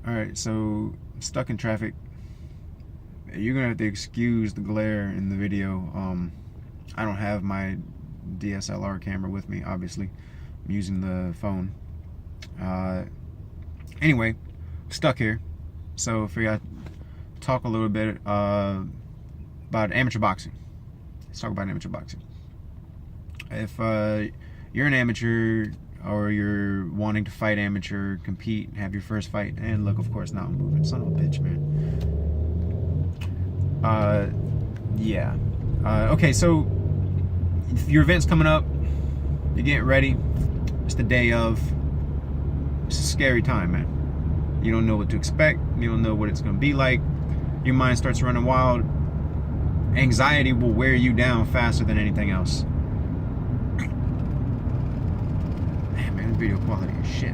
Alright, so stuck in traffic. You're gonna have to excuse the glare in the video. I don't have my DSLR camera with me, obviously. I'm using the phone. Anyway, stuck here. So if we got to talk a little bit about amateur boxing. Let's talk about amateur boxing. If you're an amateur or you're wanting to fight amateur, compete, have your first fight, and look, of course, now I'm moving. Son of a bitch, man. Yeah. Okay, so if your event's coming up, you're getting ready. It's the day of. It's a scary time, man. You don't know what to expect. You don't know what it's going to be like. Your mind starts running wild. Anxiety will wear you down faster than anything else. Man, video quality is shit.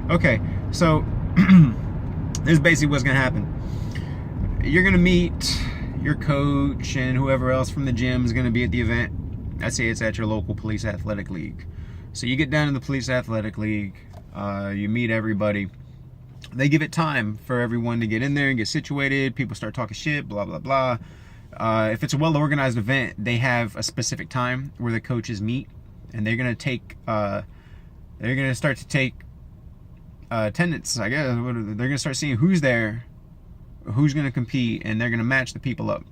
Okay, so this is basically what's going to happen. You're going to meet your coach and whoever else from the gym is going to be at the event. Let's say it's at your local police athletic league. So you get down to the police athletic league. You meet everybody. They give it time for everyone to get in there and get situated. People start talking shit, blah, blah, blah. If it's a well-organized event, they have a specific time where the coaches meet, and they're gonna start to take attendance, I guess. They're gonna start seeing who's there, who's gonna compete, and they're gonna match the people up.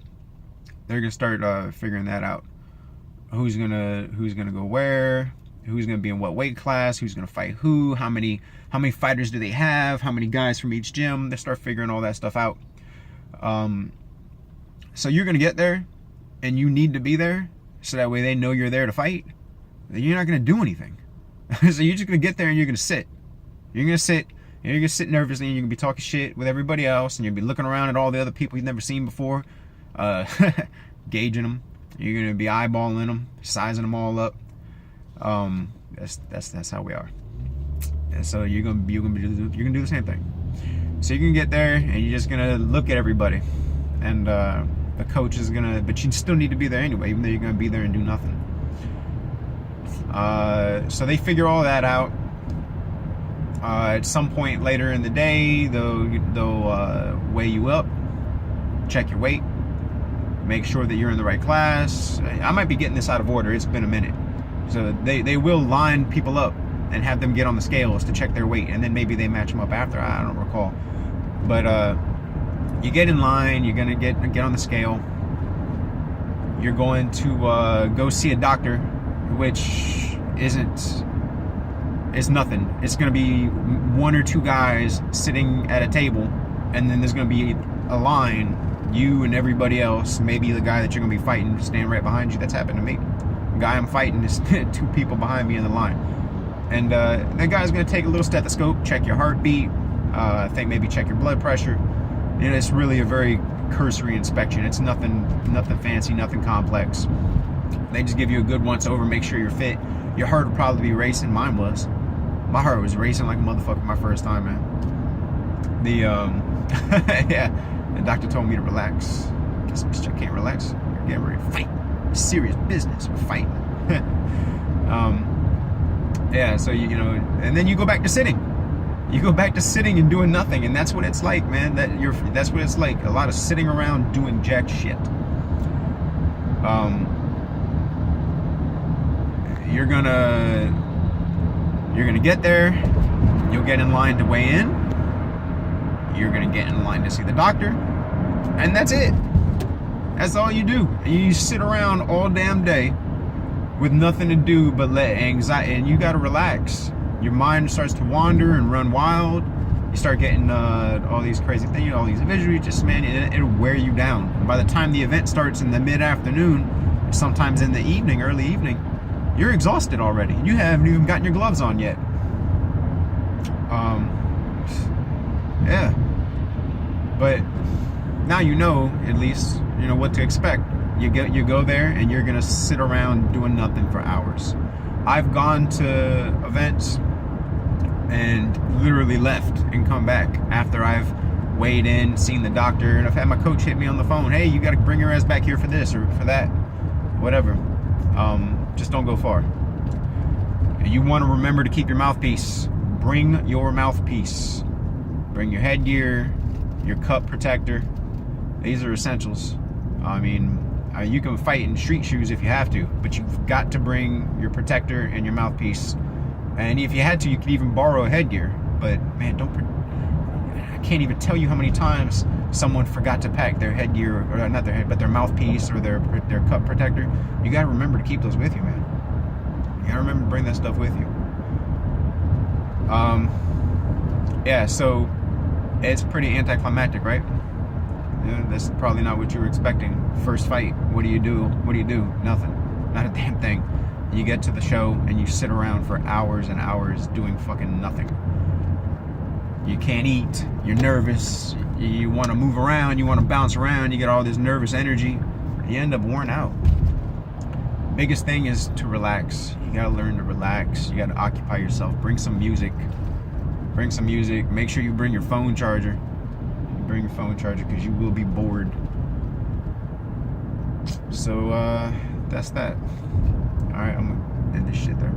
They're gonna start figuring that out. Who's gonna go where, who's gonna be in what weight class, who's gonna fight who, how many fighters do they have, how many guys from each gym. They start figuring all that stuff out. So you're gonna get there, and you need to be there, so that way they know you're there to fight. You're not gonna do anything. So you're just gonna get there and you're gonna sit. You're gonna sit, and you're gonna sit nervously, and you're gonna be talking shit with everybody else, and you'll be looking around at all the other people you've never seen before, gauging them. You're gonna be eyeballing them, sizing them all up. That's how we are. And so you're gonna do the same thing. So you're gonna get there, and you're just gonna look at everybody, and the coach is gonna, but you still need to be there anyway, even though you're gonna be there and do nothing. So they figure all that out. At some point later in the day, they'll weigh you up, check your weight, make sure that you're in the right class. I might be getting this out of order. It's been a minute. So they will line people up and have them get on the scales to check their weight, and then maybe they match them up after. I don't recall. But you get in line. You're gonna get on the scale. You're going to go see a doctor, which it's nothing. It's gonna be one or two guys sitting at a table, and then there's gonna be a line. You and everybody else, maybe the guy that you're gonna be fighting, standing right behind you. That's happened to me. The guy I'm fighting is two people behind me in the line, and that guy's gonna take a little stethoscope, check your heartbeat. I think maybe check your blood pressure. And it's really a very cursory inspection. It's nothing fancy, nothing complex. They just give you a good once over, make sure you're fit. Your heart will probably be racing. Mine was. My heart was racing like a motherfucker my first time, man. Yeah, the doctor told me to relax. Guess I can't relax. You're getting ready to fight. Serious business. We're fighting. Yeah, so you know, and then you go back to sitting. You go back to sitting and doing nothing, and that's what it's like, man. That's what it's like. A lot of sitting around doing jack shit. You're gonna get there. You'll get in line to weigh in. You're gonna get in line to see the doctor, and that's it. That's all you do. You sit around all damn day with nothing to do but let anxiety, and you gotta relax. Your mind starts to wander and run wild. You start getting all these crazy things, all these visuals. Just, man, it'll wear you down. And by the time the event starts in the mid-afternoon, sometimes in the evening, early evening, you're exhausted already. You haven't even gotten your gloves on yet. Yeah. But now you know, at least, you know what to expect. You go there, and you're gonna sit around doing nothing for hours. I've gone to events and literally left and come back after I've weighed in, seen the doctor, and I've had my coach hit me on the phone. Hey, you got to bring your ass back here for this or for that, whatever. Just don't go far. You want to remember to keep your mouthpiece. Bring your mouthpiece. Bring your headgear, your cup protector. These are essentials. I mean, you can fight in street shoes if you have to, but you've got to bring your protector and your mouthpiece. And if you had to, you could even borrow a headgear. But man, I can't even tell you how many times someone forgot to pack their headgear, or not their head, but their mouthpiece or their cup protector. You gotta remember to keep those with you, man. You gotta remember to bring that stuff with you. Yeah, so it's pretty anticlimactic, right? Yeah, that's probably not what you were expecting. First fight, what do you do? Nothing. Not a damn thing. You get to the show and you sit around for hours and hours doing fucking nothing. You can't eat, you're nervous, you want to move around, you want to bounce around, you get all this nervous energy, you end up worn out. Biggest thing is to relax. You gotta learn to relax. You gotta occupy yourself. Bring some music. Make sure you bring your phone charger. Bring your phone charger because you will be bored. So that's that. All right, I'm gonna end this shit there.